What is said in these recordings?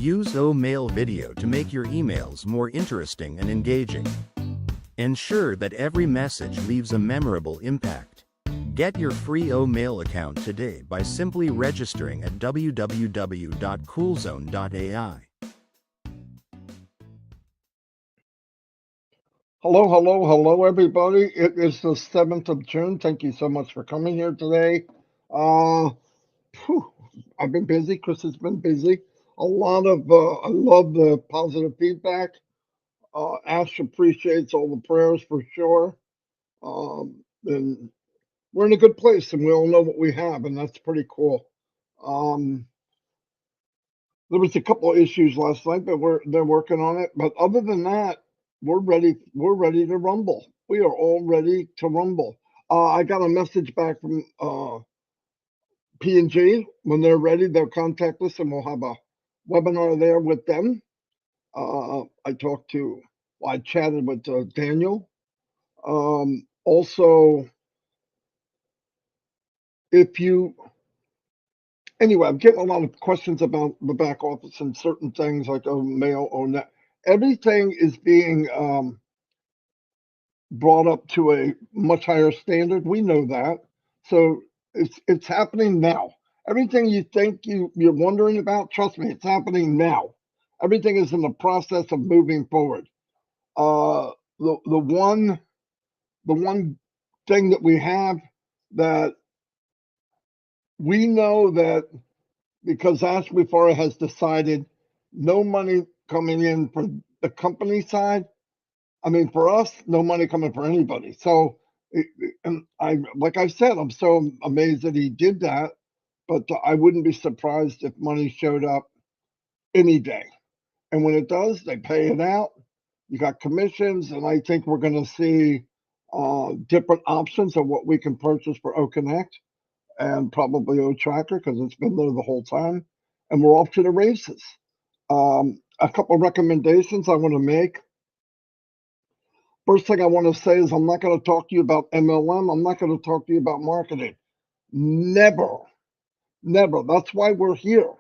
Use O-Mail Video to make your emails more interesting and engaging. Ensure that every message leaves a memorable impact. Get your free O-Mail account today by simply registering at www.coolzone.ai. Hello, everybody. It is the 7th of June. Thank you so much for coming here today. I've been busy. Chris has been busy. I love the positive feedback. Ash appreciates all the prayers for sure. And we're in a good place, and we all know what we have, and that's pretty cool. There was a couple of issues last night, but they're working on it. But other than that, we're ready to rumble. We are all ready to rumble. I got a message back from P&G. When they're ready, they'll contact us, and we'll have a webinar there with them. I chatted with Daniel. Also, anyway, I'm getting a lot of questions about the back office and certain things like mail or net. Everything is being brought up to a much higher standard. We know that. So it's happening now. Everything you think you're wondering about, trust me, it's happening now. Everything is in the process of moving forward. The one thing that we have that we know that because Ashley Farah has decided no money coming in from the company side. I mean, for us, no money coming for anybody. So, like I said, I'm so amazed that he did that, but I wouldn't be surprised if money showed up any day. And when it does, they pay it out. You got commissions, and I think we're going to see different options of what we can purchase for OConnect and probably OTracker because it's been there the whole time. And we're off to the races. A couple of recommendations I want to make. First thing I want to say is I'm not going to talk to you about MLM. I'm not going to talk to you about marketing. Never. That's why we're here.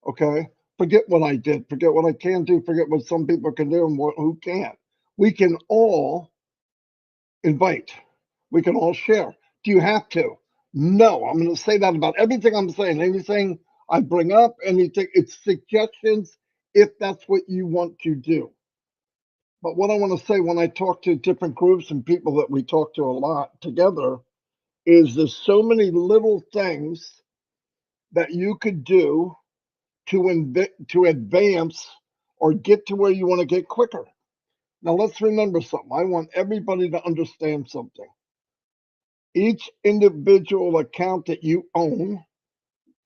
Okay? Forget what I did. Forget what I can do. Forget what some people can do and who can't. We can all invite. We can all share. Do you have to? No. I'm going to say that about everything I'm saying. Anything I bring up, anything, it's suggestions if that's what you want to do. But what I want to say when I talk to different groups and people that we talk to a lot together is there's so many little things that you could do to advance or get to where you want to get quicker. Now let's remember something. I want everybody to understand something. Each individual account that you own,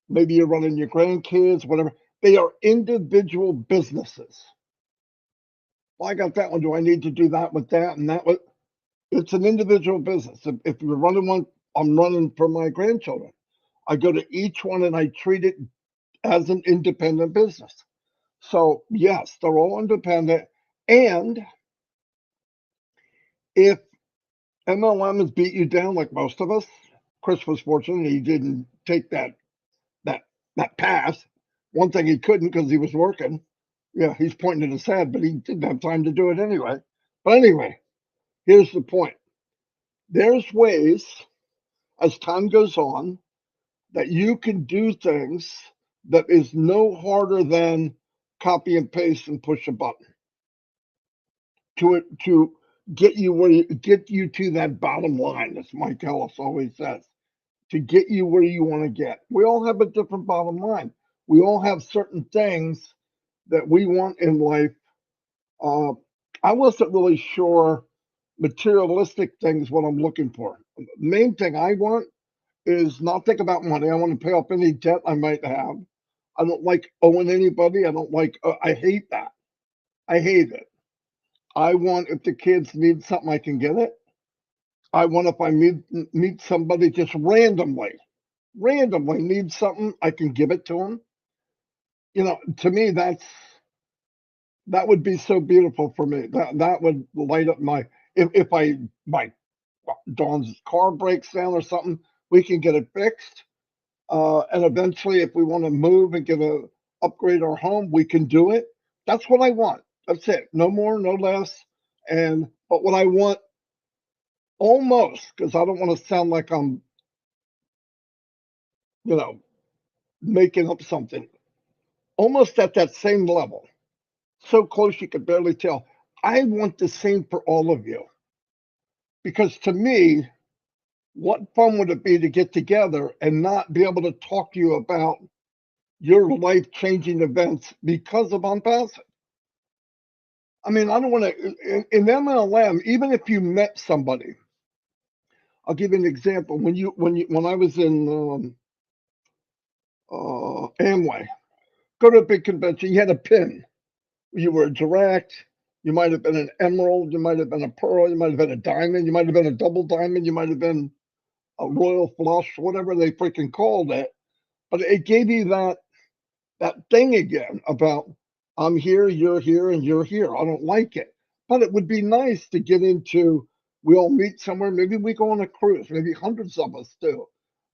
maybe you're running your grandkids, whatever, they are individual businesses. Well, I got that one. Do I need to do that with that and that? It's an individual business. If you're running one, I'm running for my grandchildren. I go to each one and I treat it as an independent business. So yes, they're all independent. And if MLM has beat you down like most of us, Chris was fortunate he didn't take that pass. One thing he couldn't because he was working. Yeah, he's pointing at his head, but he didn't have time to do it anyway. But anyway, here's the point. There's ways, as time goes on, that you can do things that is no harder than copy and paste and push a button to get you to that bottom line, as Mike Ellis always says, to get you where you want to get. We all have a different bottom line. We all have certain things that we want in life. I wasn't really sure materialistic things what I'm looking for. The main thing I want is not think about money. I want to pay off any debt I might have. I don't like owing anybody. I hate that. I hate it. I want if the kids need something, I can get it. I want if I meet somebody just randomly needs something, I can give it to them. You know, to me, that would be so beautiful for me. That would light up if my Dawn's car breaks down or something, we can get it fixed. And eventually, if we want to move and get upgrade our home, we can do it. That's what I want. That's it. No more, no less. But what I want almost, because I don't want to sound like I'm, making up something, almost at that same level, so close you could barely tell. I want the same for all of you. Because to me, what fun would it be to get together and not be able to talk to you about your life-changing events because of Onpassive? I mean, I don't want to, in MLM, even if you met somebody, I'll give you an example. When I was in Amway, go to a big convention, you had a pin. You were a direct, you might have been an emerald, you might have been a pearl, you might have been a diamond, you might have been a double diamond, you might have been a royal flush, whatever they freaking called it. But it gave you that thing again about I'm here, and you're here. I don't like it. But it would be nice to get into, we all meet somewhere. Maybe we go on a cruise. Maybe hundreds of us do.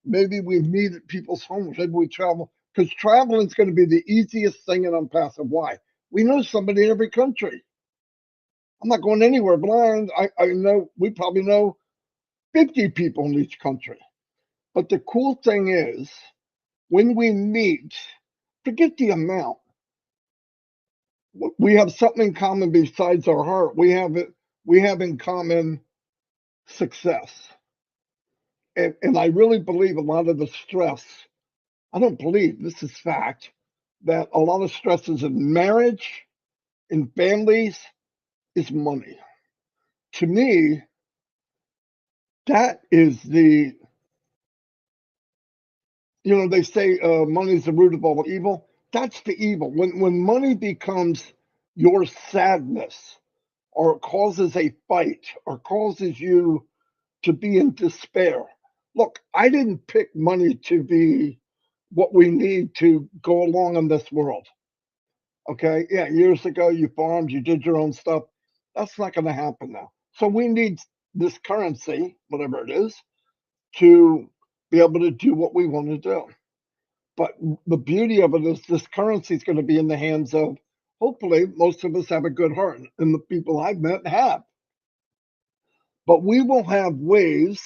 Maybe we meet at people's homes. Maybe we travel. Because traveling is going to be the easiest thing in Onpassive. Why? We know somebody in every country. I'm not going anywhere blind. I know, we probably know 50 people in each country. But the cool thing is, when we meet, forget the amount. We have something in common besides our heart. We have in common success. And I really believe a lot of the stress, I don't believe, this is fact, that a lot of stress is in marriage, in families, is money. To me, that is they say money is the root of all evil. That's the evil. When money becomes your sadness, or causes a fight, or causes you to be in despair. Look, I didn't pick money to be what we need to go along in this world. Okay. Yeah. Years ago, you farmed, you did your own stuff. That's not going to happen now. So we need this currency, whatever it is, to be able to do what we want to do. But the beauty of it is this currency is going to be in the hands of, hopefully, most of us have a good heart, and the people I've met have. But we will have ways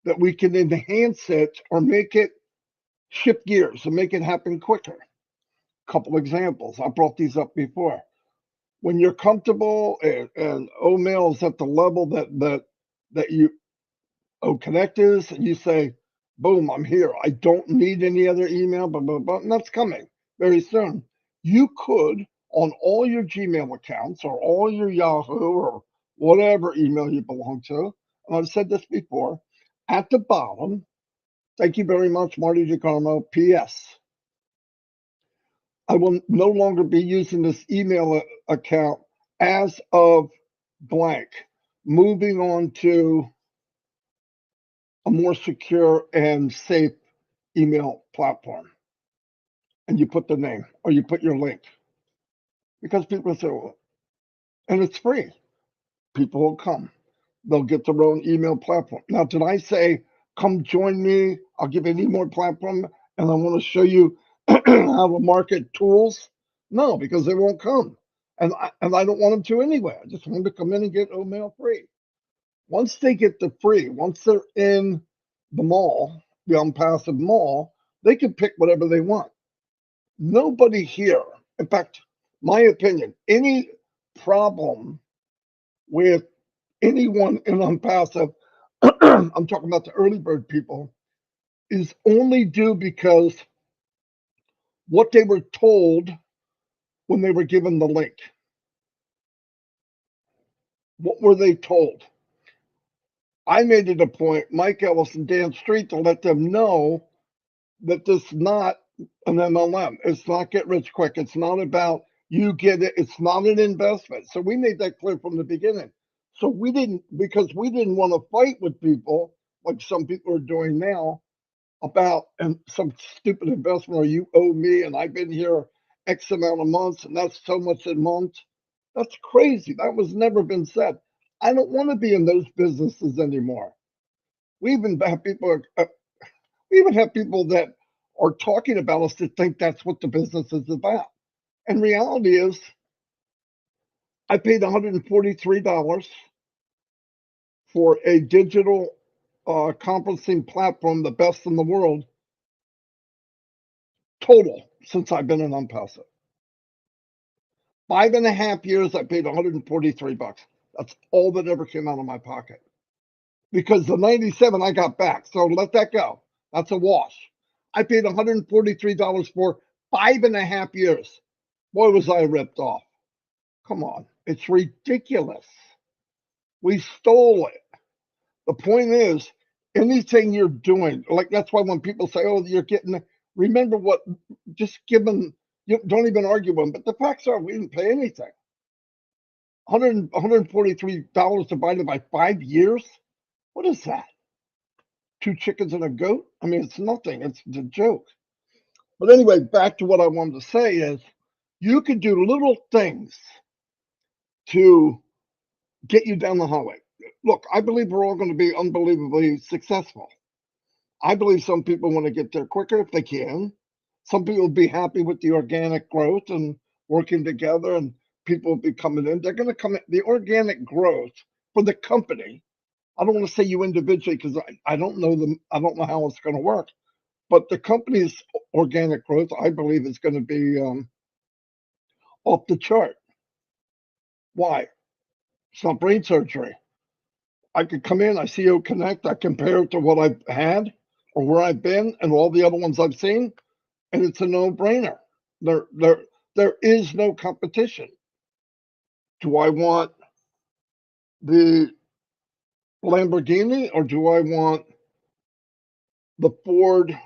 that we can enhance it or make it shift gears and make it happen quicker. Couple examples. I brought these up before. When you're comfortable and OMail is at the level that you connect is, and you say, boom, I'm here. I don't need any other email, blah, blah, blah. And that's coming very soon. You could, on all your Gmail accounts or all your Yahoo or whatever email you belong to, and I've said this before, at the bottom, thank you very much, Marty DeCarmo. P.S. I will no longer be using this email account as of blank. Moving on to a more secure and safe email platform. And you put the name or you put your link. Because people say, well, and it's free. People will come. They'll get their own email platform. Now, did I say, come join me? I'll give you any more platform and I want to show you how to market tools? No, because they won't come. And I don't want them to anyway. I just want them to come in and get OMail free. Once they get the free, once they're in the mall, the Onpassive mall, they can pick whatever they want. Nobody here, in fact, my opinion, any problem with anyone in Onpassive, I'm talking about the early bird people, is only due because what they were told when they were given the link. What were they told? I made it a point, Mike Ellis and Dan Street, to let them know that this is not an MLM. It's not get rich quick. It's not about you get it. It's not an investment. So we made that clear from the beginning. So we didn't, because we didn't want to fight with people like some people are doing now about some stupid investment, or you owe me and I've been here X amount of months and that's so much a month. That's crazy. That was never been said. I don't want to be in those businesses anymore. We even have people. We even have people that are talking about us to think that's what the business is about. And reality is, I paid $143 for a digital conferencing platform, the best in the world, total, since I've been in Onpassive. 5.5 years, I paid $143. That's all that ever came out of my pocket. Because the 97 I got back, so let that go. That's a wash. I paid $143 for 5.5 years. Boy, was I ripped off. Come on, it's ridiculous. We stole it. The point is, anything you're doing, like that's why when people say, oh, you're getting, remember what, just give them, you don't even argue with them. But the facts are, we didn't pay anything. $143 divided by 5 years? What is that? 2 chickens and a goat? I mean, it's nothing. It's a joke. But anyway, back to what I wanted to say is, you can do little things to get you down the highway. Look, I believe we're all going to be unbelievably successful. I believe some people want to get there quicker if they can. Some people will be happy with the organic growth and working together, and people will be coming in. They're going to come in. The organic growth for the company, I don't want to say you individually because I don't know them. I don't know how it's going to work. But the company's organic growth, I believe, is going to be off the chart. Why? It's not brain surgery. I could come in, I see CO Connect, I compare it to what I've had or where I've been and all the other ones I've seen, and it's a no-brainer. There is no competition. Do I want the Lamborghini or do I want the Ford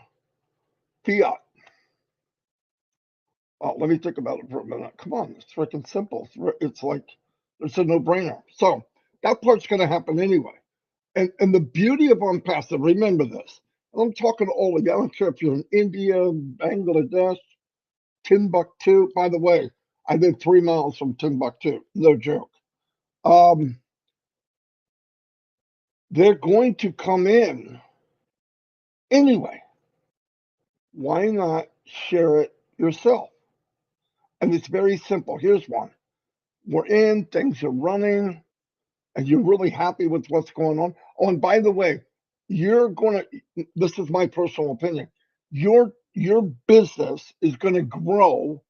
Fiat? Oh, let me think about it for a minute. Come on, it's freaking simple. It's like, it's a no-brainer. So that part's going to happen anyway. And the beauty of Onpassive, remember this. I'm talking to all of you. I don't care if you're in India, Bangladesh, Timbuktu. By the way, I live 3 miles from Timbuktu. No joke. They're going to come in anyway. Why not share it yourself? And it's very simple. Here's one. We're in, things are running, and you're really happy with what's going on. Oh, and by the way, you're going to, this is my personal opinion, your business is going to grow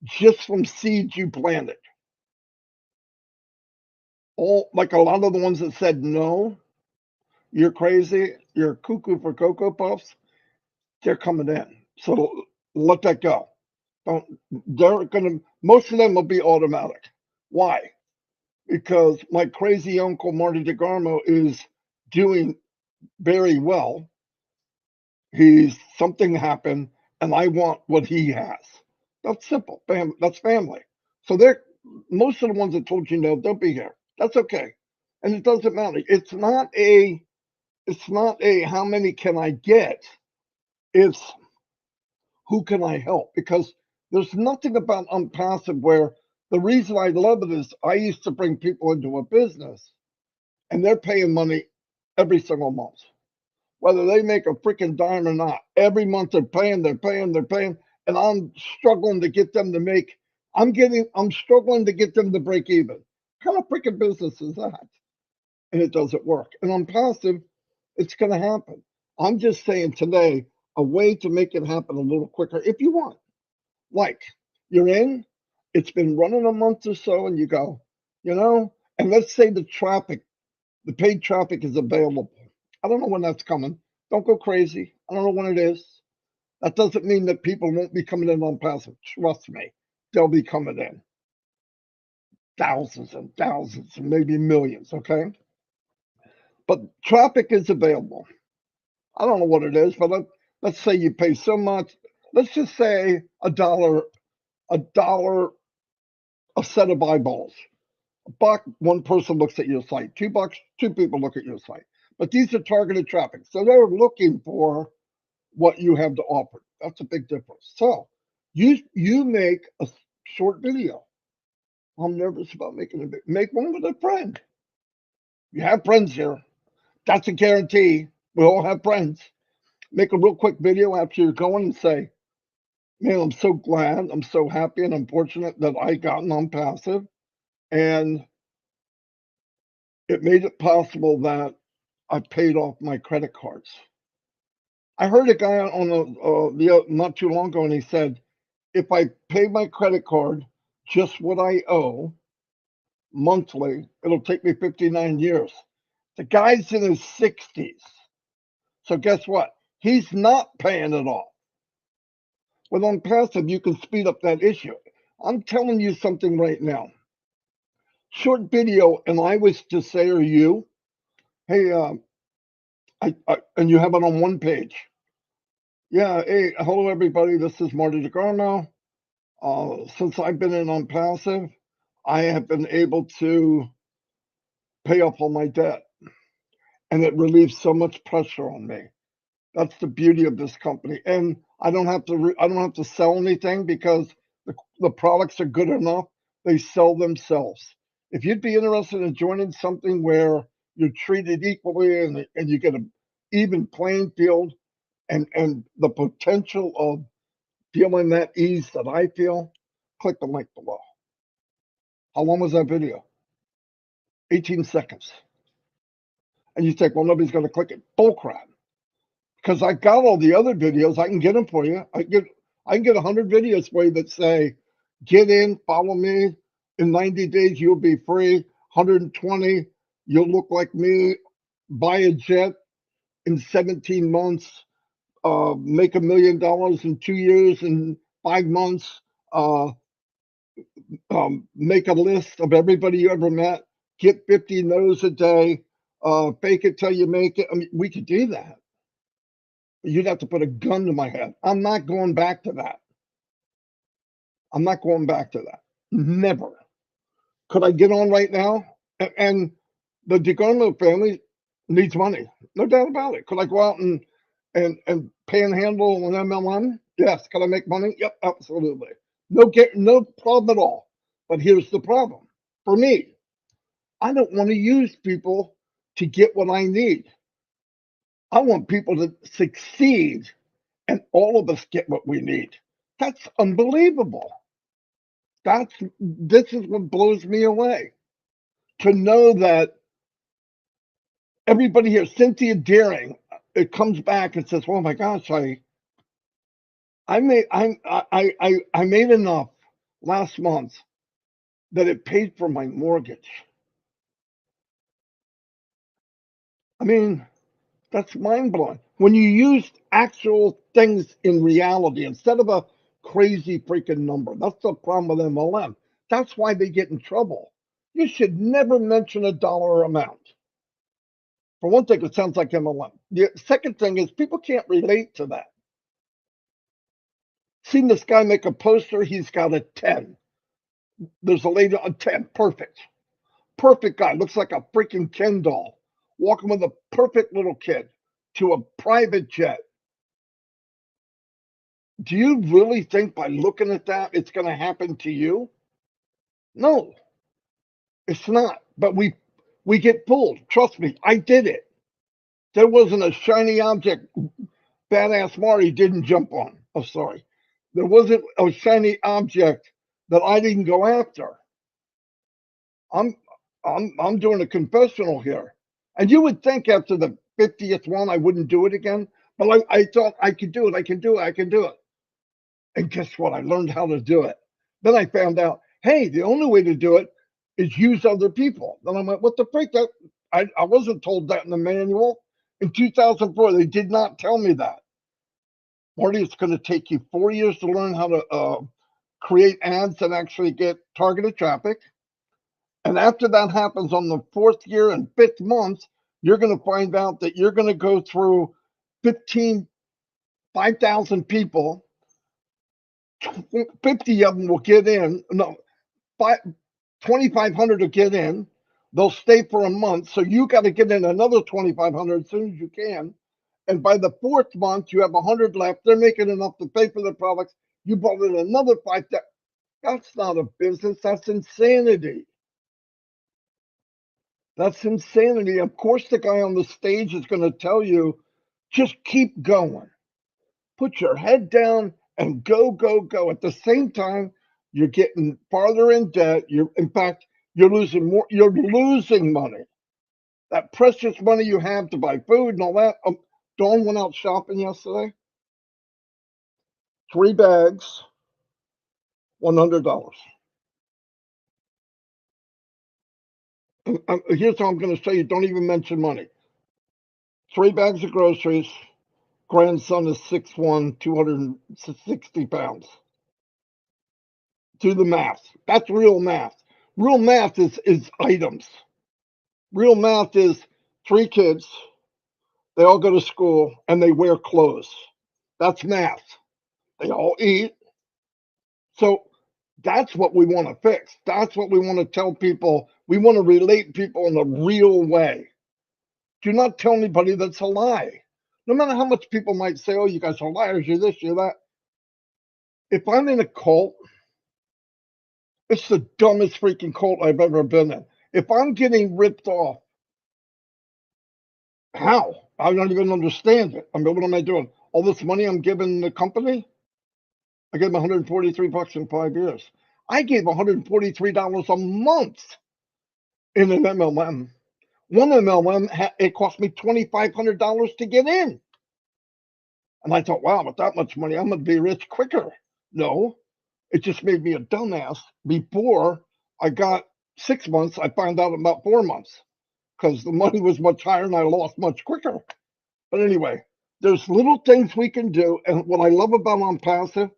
just from seeds you planted. All, like a lot of the ones that said no, you're crazy, you're cuckoo for Cocoa Puffs, they're coming in. So let that go. Don't, they're going to, most of them will be automatic. Why? Because my crazy uncle Marty DeGarmo is doing very well. Something happened and I want what he has. That's simple. That's family. So they're, most of the ones that told you no, they'll be here. That's okay. And it doesn't matter. It's not a how many can I get? It's who can I help? Because there's nothing about Onpassive where the reason I love it is I used to bring people into a business and they're paying money every single month. Whether they make a freaking dime or not, every month they're paying, and I'm struggling to get them to make, I'm struggling to get them to break even. What kind of freaking business is that? And it doesn't work. And Onpassive, it's going to happen. I'm just saying today, a way to make it happen a little quicker if you want. Like, you're in, it's been running a month or so, and you go, and let's say the paid traffic is available. I don't know when that's coming. Don't go crazy. I don't know when it is. That doesn't mean that people won't be coming in Onpassive. Trust me, they'll be coming in. Thousands and thousands, and maybe millions, okay? But traffic is available. I don't know what it is, but let's say you pay so much. Let's just say $1 a set of eyeballs. $1, one person looks at your site. $2, 2 people look at your site. But these are targeted traffic. So they're looking for what you have to offer. That's a big difference. So you make a short video. I'm nervous about making a make one with a friend. You have friends here. That's a guarantee. We all have friends. make a real quick video after you're going and say, man, I'm so glad, I'm so happy and I'm fortunate that I got an Onpassive, and it made it possible that I paid off my credit cards. I heard a guy on not too long ago, and he said, if I pay my credit card just what I owe monthly, it'll take me 59 years. The guy's in his 60s. So guess what? He's not paying it off. With Onpassive, you can speed up that issue. I'm telling you something right now. Short video, and I was to say to you, hey, and you have it on one page. Yeah, hey, hello everybody. This is Marty DeGarmo. Since I've been in Onpassive, I have been able to pay off all my debt, and it relieves so much pressure on me. That's the beauty of this company, and I don't have to sell anything because the products are good enough. They sell themselves. If you'd be interested in joining something where you're treated equally and you get an even playing field and the potential of feeling that ease that I feel, click the link below. How long was that video? 18 seconds. And you think, well, nobody's going to click it. Bullcrap. Because I got all the other videos. I can get them for you. I can get 100 videos for you that say, get in, follow me. In 90 days, you'll be free. 120, you'll look like me. Buy a jet in 17 months. Make $1 million in 2 years and 5 months. Make a list of everybody you ever met. Get 50 no's a day. Fake it till you make it. I mean, we could do that. You'd have to put a gun to my head. I'm not going back to that. I'm not going back to that. Never. Could I get on right now? And the DeGarmo family needs money. No doubt about it. Could I go out and panhandle an MLM? Yes. Could I make money? Yep, absolutely. No problem at all. But here's the problem. For me, I don't want to use people to get what I need. I want people to succeed and all of us get what we need. That's unbelievable. This is what blows me away. To know that everybody here, Cynthia Deering, it comes back and says, "Oh my gosh, I made enough last month that it paid for my mortgage." I mean, that's mind blowing. When you use actual things in reality instead of a crazy freaking number, that's the problem with MLM. That's why they get in trouble. You should never mention a dollar amount. For one thing, it sounds like MLM. The second thing is people can't relate to that. Seen this guy make a poster, he's got a 10. There's a lady on 10. Perfect. Perfect guy. Looks like a freaking Ken doll. Walking with a perfect little kid to a private jet. Do you really think by looking at that it's going to happen to you? No, it's not. But we get fooled. Trust me, I did it. There wasn't a shiny object badass Marty didn't jump on. Oh, sorry. There wasn't a shiny object that I didn't go after. I'm I'm doing a confessional here. And you would think after the 50th one I wouldn't do it again, but I thought I could do it, I can do it, I can do it. And guess what? I learned how to do it. Then I found out, hey, the only way to do it is use other people. Then I went, what the freak? I wasn't told that in the manual. In 2004, they did not tell me that. Marty, it's going to take you 4 years to learn how to create ads that actually get targeted traffic. And after that happens on the 4th year and 5th month, you're going to find out that you're going to go through 5,000 people. 50 of them will get in. No, 2,500 will get in. They'll stay for a month. So you got to get in another 2,500 as soon as you can. And by the 4th month, you have 100 left. They're making enough to pay for the products. You brought in another 5,000. That's not a business. That's insanity. That's insanity. Of course, the guy on the stage is going to tell you Just keep going. Put your head down and go, go, go. At the same time, you're getting farther in debt. In fact, you're losing more. You're losing money. That precious money you have to buy food and all that. Dawn went out shopping yesterday. 3 bags, $100. Here's how I'm going to show you. Don't even mention money. 3 bags of groceries. Grandson is 6'1", 260 pounds. Do the math. That's real math. Real math is items. Real math is 3 kids. They all go to school and they wear clothes. That's math. They all eat. So that's what we want to fix. That's what we want to tell people. We want to relate people in a real way. Do not tell anybody that's a lie. No matter how much people might say, oh, you guys are liars, you're this, you're that. If I'm in a cult, it's the dumbest freaking cult I've ever been in. If I'm getting ripped off, how? I don't even understand it. I mean, what am I doing? All this money I'm giving the company? I gave them $143 in 5 years. I gave $143 a month in an MLM. One MLM, it cost me $2,500 to get in. And I thought, wow, with that much money, I'm going to be rich quicker. No, it just made me a dumbass. Before I got 6 months, I found out about 4 months because the money was much higher and I lost much quicker. But anyway, there's little things we can do. And what I love about Onpassive,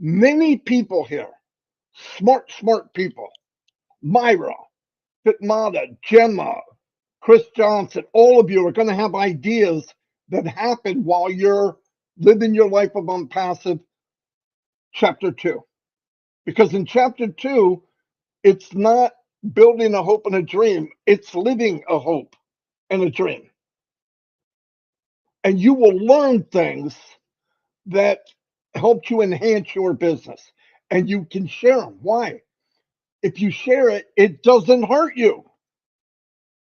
many people here, smart people, Myra, Fitmata, Gemma, Chris Johnson, all of you are going to have ideas that happen while you're living your life of Onpassive chapter 2. Because in chapter 2, it's not building a hope and a dream, it's living a hope and a dream. And you will learn things that help you enhance your business. And you can share them. Why? If you share it, it doesn't hurt you.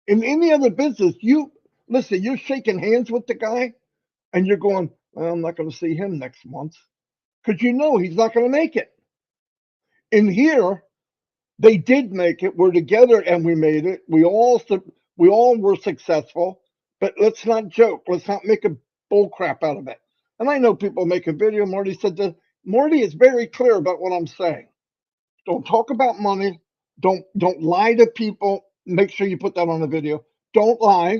In any other business, you're shaking hands with the guy and you're going, well, I'm not going to see him next month because you know he's not going to make it. In here, they did make it. We're together and we made it. We all were successful, but let's not joke. Let's not make a bull crap out of it. And I know people make a video. Marty said that. Marty is very clear about what I'm saying. Don't talk about money. Don't lie to people. Make sure you put that on the video. Don't lie.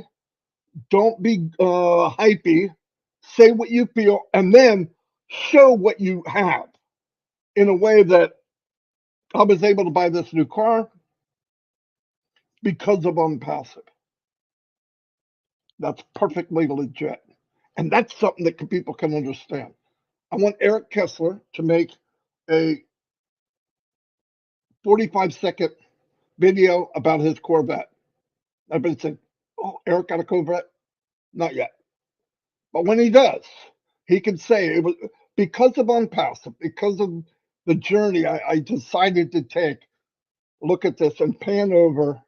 Don't be hypey. Say what you feel, and then show what you have in a way that I was able to buy this new car because of Onpassive. That's perfectly legit. And that's something that people can understand. I want Eric Kessler to make a 45-second video about his Corvette. Everybody said, oh, Eric got a Corvette? Not yet. But when he does, he can say it was because of Onpassive, because of the journey I decided to take. Look at this and pan over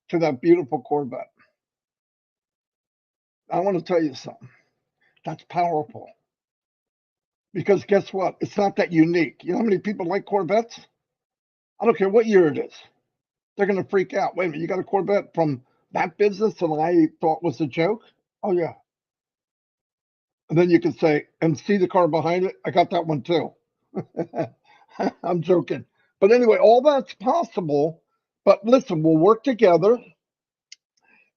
to that beautiful Corvette. I want to tell you something. That's powerful. Because guess what? It's not that unique. You know how many people like Corvettes? I don't care what year it is. They're going to freak out. Wait a minute, you got a Corvette from that business that I thought was a joke? Oh, yeah. And then you can say, and see the car behind it? I got that one too. I'm joking. But anyway, all that's possible. But listen, we'll work together.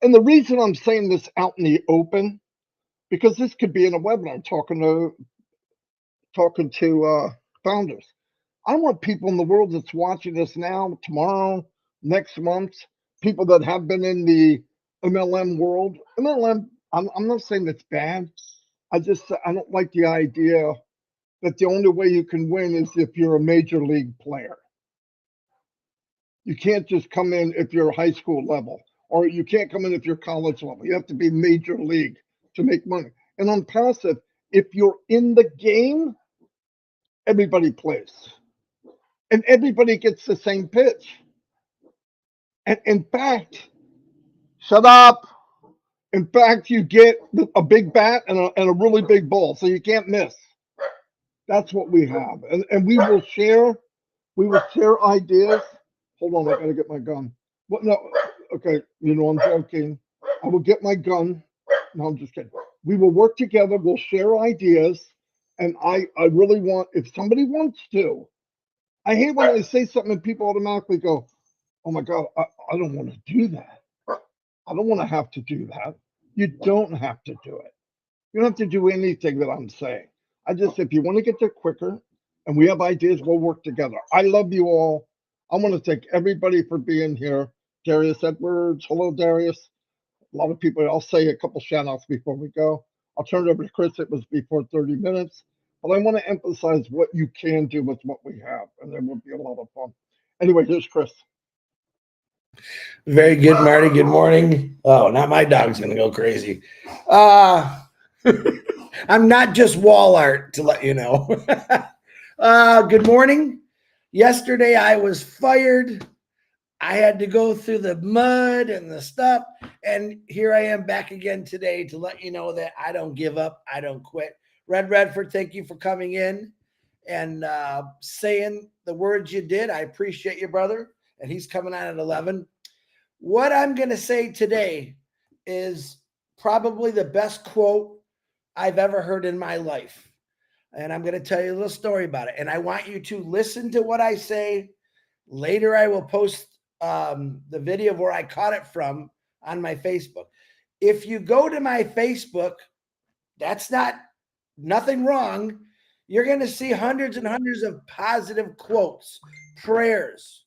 And the reason I'm saying this out in the open, because this could be in a webinar talking to founders. I want people in the world that's watching this now, tomorrow, next month, people that have been in the MLM world. MLM, I'm not saying it's bad. I don't like the idea that the only way you can win is if you're a major league player. You can't just come in if you're high school level, or you can't come in if you're college level. You have to be major league to make money. And Onpassive, if you're in the game, everybody plays. And everybody gets the same pitch. And in fact, shut up. In fact, you get a big bat and a really big ball, so you can't miss. That's what we have, and we will share. We will share ideas. Hold on, I gotta get my gun. What? No, okay. You know I'm joking. I will get my gun. No, I'm just kidding. We will work together. We'll share ideas, and I really want. If somebody wants to, I hate when I say something and people automatically go, "Oh my God, I don't want to do that. I don't want to have to do that." You don't have to do it. You don't have to do anything that I'm saying. I just, if you want to get there quicker and we have ideas, we'll work together. I love you all. I want to thank everybody for being here. Darius Edwards. Hello, Darius. A lot of people, I'll say a couple shout outs before we go. I'll turn it over to Chris. It was before 30 minutes. But I want to emphasize what you can do with what we have, and there will be a lot of fun. Anyway, here's Chris. Very good, Marty. Good morning. Oh, now my dog's going to go crazy. I'm not just wall art, to let you know. Good morning. Yesterday I was fired. I had to go through the mud and the stuff. And here I am back again today to let you know that I don't give up. I don't quit. Red Redford, thank you for coming in and saying the words you did. I appreciate you, brother. And he's coming on at 11. What I'm going to say today is probably the best quote I've ever heard in my life. And I'm going to tell you a little story about it. And I want you to listen to what I say. Later, I will post the video of where I caught it from on my Facebook. If you go to my Facebook, that's nothing wrong. You're going to see hundreds and hundreds of positive quotes, prayers,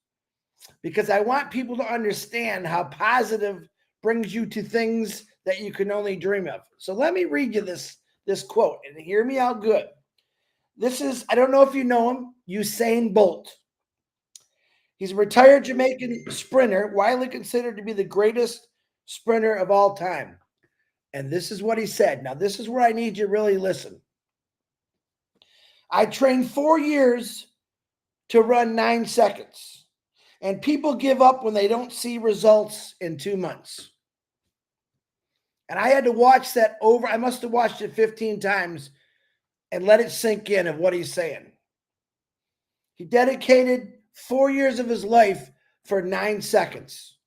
because I want people to understand how positive brings you to things that you can only dream of. So let me read you this quote and hear me out good. This is, I don't know if you know him, Usain Bolt. He's a retired Jamaican sprinter, widely considered to be the greatest sprinter of all time. And this is what he said. Now, this is where I need you to really listen. I trained 4 years to run 9 seconds. And people give up when they don't see results in 2 months. And I had to watch that over. I must have watched it 15 times and let it sink in of what he's saying. He dedicated 4 years of his life for 9 seconds.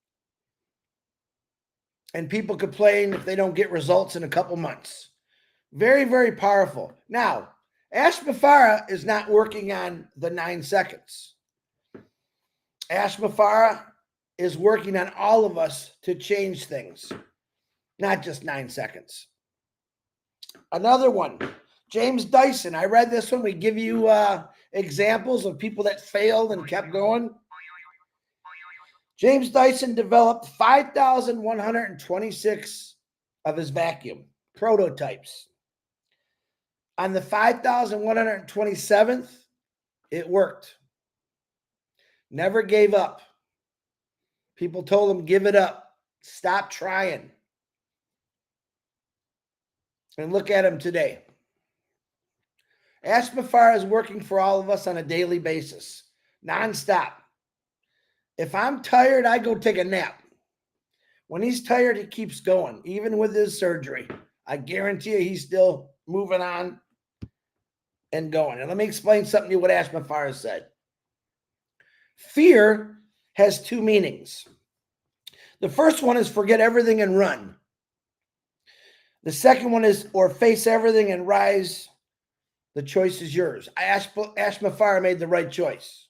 And people complain if they don't get results in a couple months. Very, very powerful. Now, Ash Mafara is not working on the 9 seconds. Ash Mafara is working on all of us to change things, not just 9 seconds. Another one, James Dyson. I read this one. We give you examples of people that failed and kept going. James Dyson developed 5,126 of his vacuum prototypes. On the 5,127th, it worked. Never gave up. People told him, give it up. Stop trying. And look at him today. Ash Mafara is working for all of us on a daily basis, nonstop. If I'm tired, I go take a nap. When he's tired, he keeps going, even with his surgery. I guarantee you he's still moving on and going. And let me explain something to you what Ash Mafara said. Fear has 2 meanings. The first one is forget everything and run. The second one is or face everything and rise. The choice is yours. Ash Mafara made the right choice.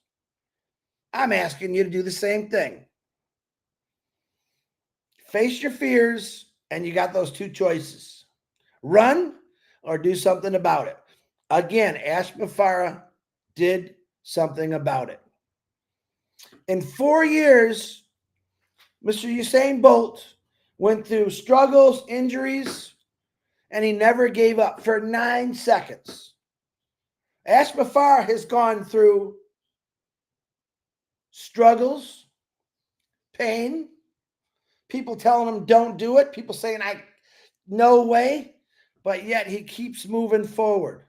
I'm asking you to do the same thing. Face your fears, and you got those 2 choices. Run or do something about it. Again, Ash Mafara did something about it. In 4 years, Mr. Usain Bolt went through struggles, injuries, and he never gave up for 9 seconds. Ash Mafara has gone through struggles, pain, people telling him don't do it, people saying no way, but yet he keeps moving forward.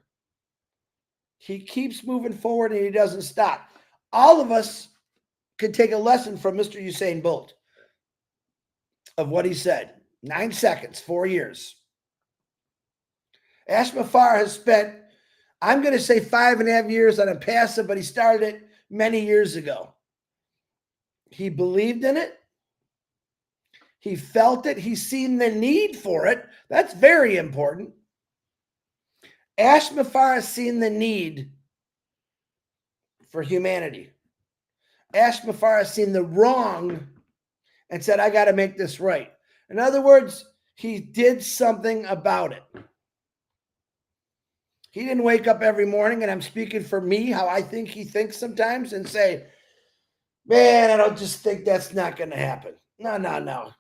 He keeps moving forward and he doesn't stop. All of us could take a lesson from Mr. Usain Bolt of what he said. 9 seconds, 4 years. Ashmafar has spent, I'm going to say 5.5 years on Onpassive, but he started it many years ago. He believed in it. He felt it. He's seen the need for it. That's very important. Ashmafar has seen the need for humanity. Ashmafar has seen the wrong and said, I got to make this right. In other words, he did something about it. He didn't wake up every morning, and I'm speaking for me, how I think he thinks sometimes, and say, man, I don't just think that's not going to happen. No.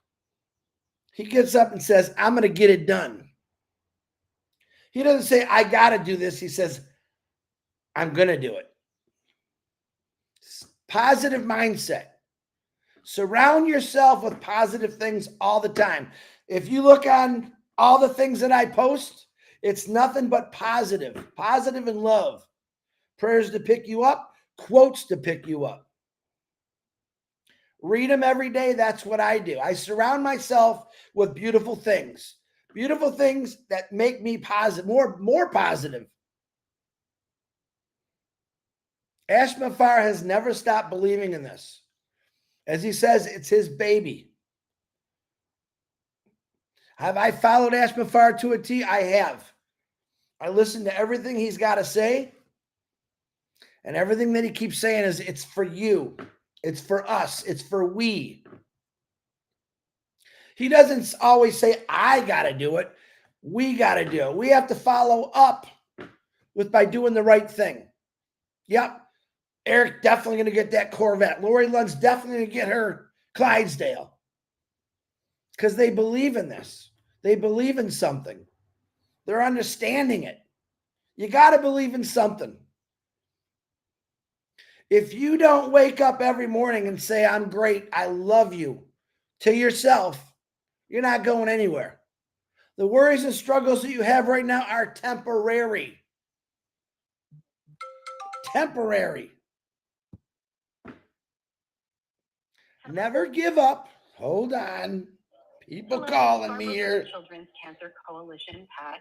He gets up and says, I'm going to get it done. He doesn't say, I got to do this. He says, I'm going to do it. Positive mindset. Surround yourself with positive things all the time. If you look on all the things that I post, it's nothing but positive and love. Prayers to pick you up, quotes to pick you up. Read them every day. That's what I do. I surround myself with beautiful things that make me positive, more positive. Ashmafar has never stopped believing in this. As he says, it's his baby. Have I followed Ashmafar to a T? I have. I listen to everything he's got to say. And everything that he keeps saying is, it's for you. It's for us. It's for we. He doesn't always say, I got to do it. We got to do it. We have to follow up by doing the right thing. Yep. Eric definitely going to get that Corvette. Lori Lund's definitely going to get her Clydesdale. Because they believe in this. They believe in something. They're understanding it. You got to believe in something. If you don't wake up every morning and say, I'm great, I love you, to yourself, you're not going anywhere. The worries and struggles that you have right now are temporary. Temporary. Never give up. Hold on. People calling me here. Children's Cancer Coalition, Pat.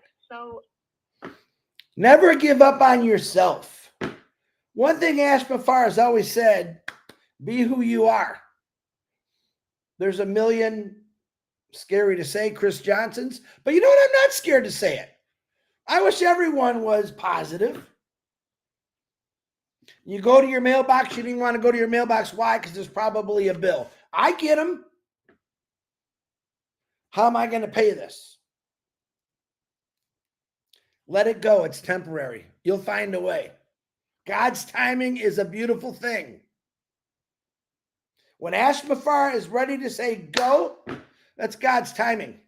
Never give up on yourself. One thing Ashmafar has always said, be who you are. There's a million, scary to say, Chris Johnsons, but you know what? I'm not scared to say it. I wish everyone was positive. You go to your mailbox, you didn't want to go to your mailbox. Why? Because there's probably a bill. I get them. How am I going to pay this? Let it go. It's temporary. You'll find a way. God's timing is a beautiful thing. When Ashmafar is ready to say go, that's God's timing.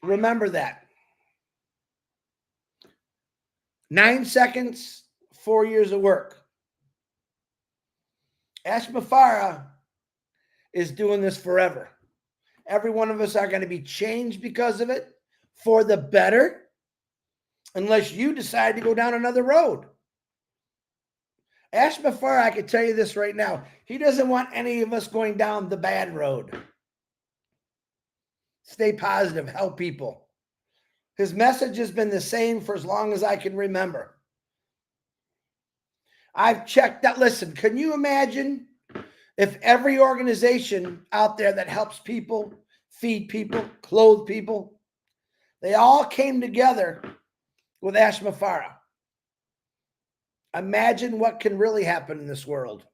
Remember that. 9 seconds, 4 years of work. Ashmafar is doing this forever. Every one of us are going to be changed because of it for the better, unless you decide to go down another road. Ashmafar, I can tell you this right now, he doesn't want any of us going down the bad road. Stay positive, help people. His message has been the same for as long as I can remember. I've checked that. Listen, can you imagine if every organization out there that helps people, feed people, clothe people, they all came together with Ashmafar? Imagine what can really happen in this world.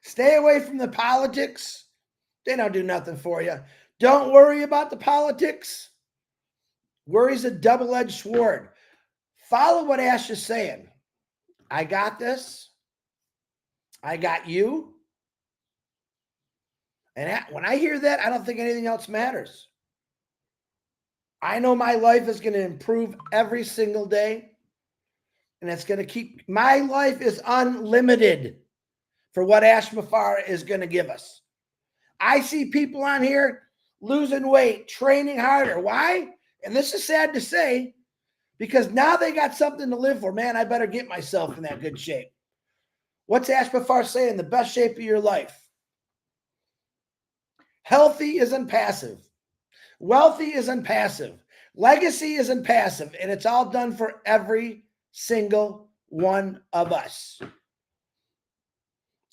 Stay away from the politics. They don't do nothing for you. Don't worry about the politics. Worry's a double-edged sword. Follow what Ash is saying. I got this. I got you. And when I hear that, I don't think anything else matters. I know my life is going to improve every single day. And it's going to keep, my life is unlimited for what Ashmafar is going to give us. I see people on here losing weight, training harder. Why? And this is sad to say, because now they got something to live for. Man, I better get myself in that good shape. What's Ashmafar saying? The best shape of your life. Healthy isn't passive. Wealthy isn't passive. Legacy isn't passive. And it's all done for every single one of us.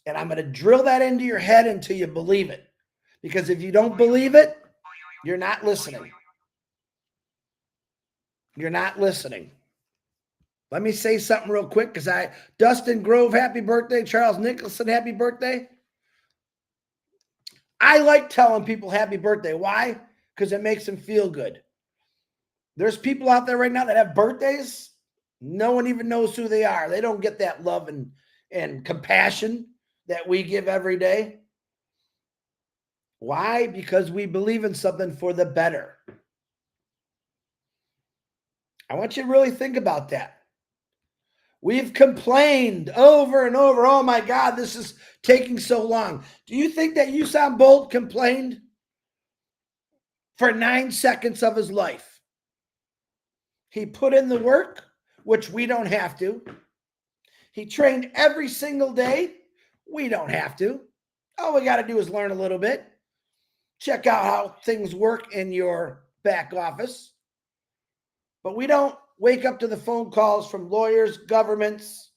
And I'm going to drill that into your head until you believe it. Because if you don't believe it, you're not listening. You're not listening. Let me say something real quick because Dustin Grove, happy birthday. Charles Nicholson, happy birthday. I like telling people happy birthday. Why? Because it makes them feel good. There's people out there right now that have birthdays. No one even knows who they are. They don't get that love and compassion that we give every day. Why? Because we believe in something for the better. I want you to really think about that. We've complained over and over. Oh my God, this is taking so long. Do you think that Usain Bolt complained for 9 seconds of his life? He put in the work, which we don't have to. He trained every single day. We don't have to. All we got to do is learn a little bit. Check out how things work in your back office. But we don't wake up to the phone calls from lawyers, governments.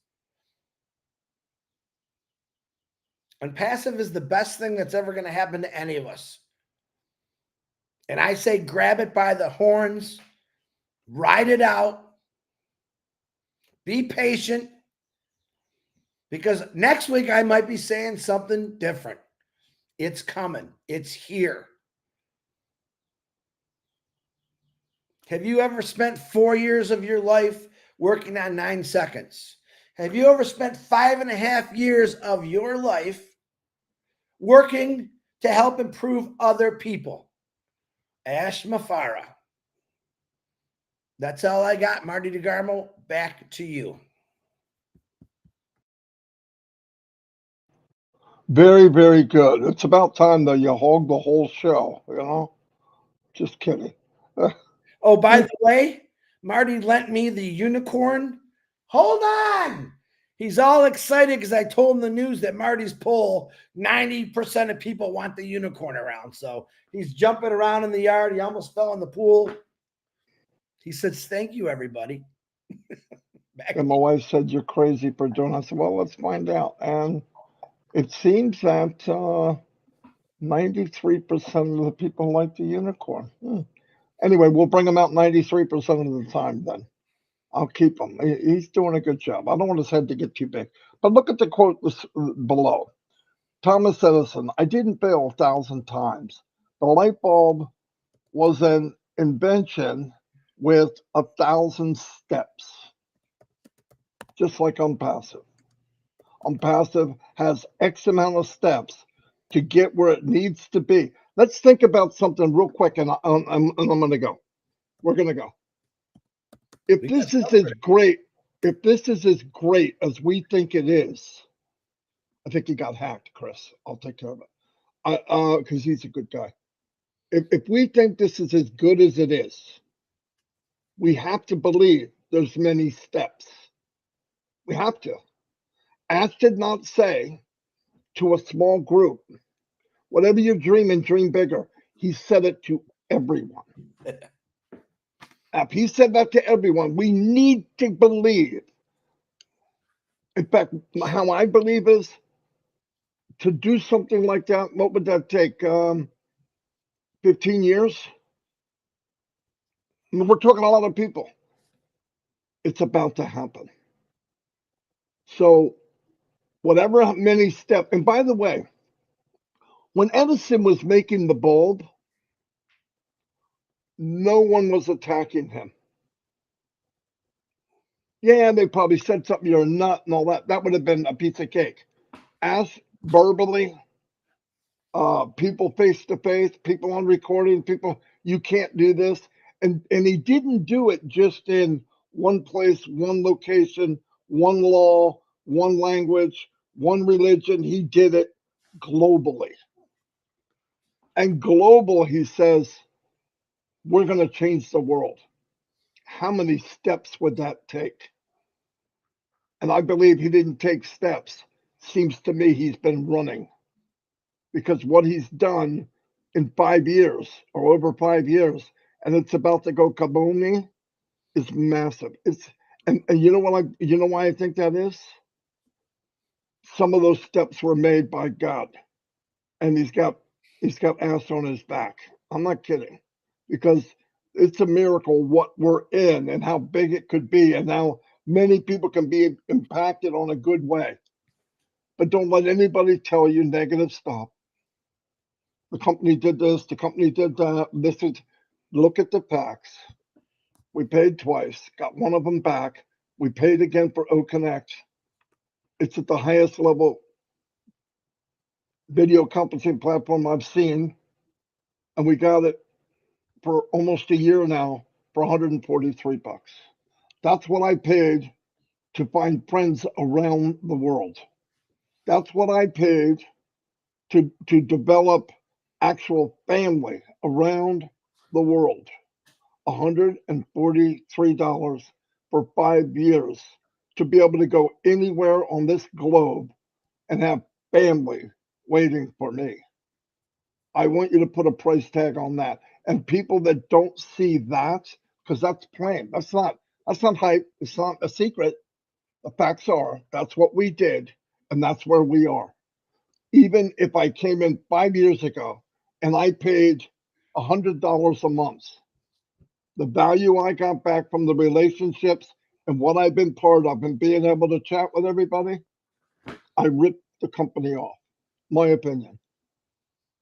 And passive is the best thing that's ever going to happen to any of us. And I say grab it by the horns, ride it out, be patient, because next week I might be saying something different. It's coming. It's here. Have you ever spent 4 years of your life working on 9 seconds? Have you ever spent 5.5 years of your life working to help improve other people? Ash Mafara. That's all I got. Marty DeGarmo, back to you. Very, very good. It's about time that you hog the whole show, you know? Just kidding. Oh, by the way, Marty lent me the unicorn. Hold on. He's all excited because I told him the news that Marty's poll, 90% of people want the unicorn around. So he's jumping around in the yard. He almost fell in the pool. He says, thank you, everybody. And my wife said, you're crazy for doing it. I said, well, let's find out. And it seems that 93% of the people like the unicorn. Anyway, we'll bring him out 93% of the time then. I'll keep him. He's doing a good job. I don't want his head to get too big. But look at the quote below. Thomas Edison, I didn't fail 1,000 times. The light bulb was an invention with 1,000 steps, just like Onpassive. Onpassive has X amount of steps to get where it needs to be. Let's think about something real quick, and I'm going to go. We're going to go. If this is as great as we think it is, I think he got hacked, Chris. I'll take care of it. Because he's a good guy. If we think this is as good as it is, we have to believe there's many steps. We have to. Ash did not say to a small group, whatever you're dreaming, dream bigger. He said it to everyone. If he said that to everyone, we need to believe. In fact, how I believe is to do something like that, what would that take? 15 years? I mean, we're talking a lot of people. It's about to happen. So, whatever many steps, and by the way, when Edison was making the bulb, no one was attacking him. Yeah, they probably said something, you're a nut and all that. That would have been a piece of cake. Ask verbally, people face to face, people on recording, people, you can't do this. And he didn't do it just in one place, one location, one law, one language, one religion. He did it globally. And global, he says, we're going to change the world. How many steps would that take? And I believe he didn't take steps. Seems to me he's been running, because what he's done in 5 years or over 5 years, and it's about to go kaboom, is massive. And you know why I think that is? Some of those steps were made by God, and he's got ass on his back. I'm not kidding, because it's a miracle what we're in and how big it could be, and how many people can be impacted on a good way. But don't let anybody tell you negative stuff. The company did this, the company did that. Look at the facts. We paid twice, got one of them back. We paid again for OConnect. It's at the highest level video conferencing platform I've seen. And we got it for almost a year now for $143. That's what I paid to find friends around the world. That's what I paid to develop actual family around the world. $143 for 5 years to be able to go anywhere on this globe and have family waiting for me. I want you to put a price tag on that. And people that don't see that, because that's plain, that's not hype, it's not a secret. The facts are that's what we did, and that's where we are. Even if I came in 5 years ago and I paid $100 a month, the value I got back from the relationships and what I've been part of and being able to chat with everybody, I ripped the company off, my opinion.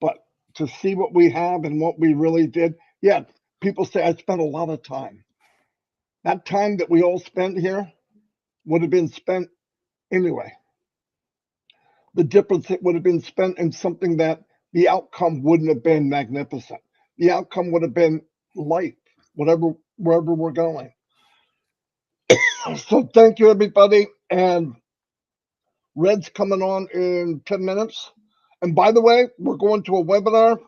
But to see what we have and what we really did, yeah, people say I spent a lot of time. That time that we all spent here would have been spent anyway. The difference, it would have been spent in something that the outcome wouldn't have been magnificent. The outcome would have been life, wherever we're going. So thank you, everybody. And Red's coming on in 10 minutes. And by the way, we're going to a webinar.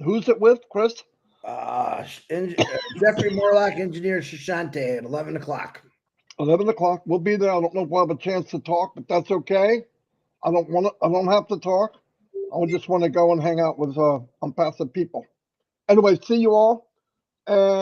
Who's it with, Chris? Jeffrey Morlock, engineer Shashante at 11 o'clock. 11 o'clock. We'll be there. I don't know if we'll have a chance to talk, but that's okay. I don't have to talk. I just want to go and hang out with Onpassive people. Anyway, see you all. And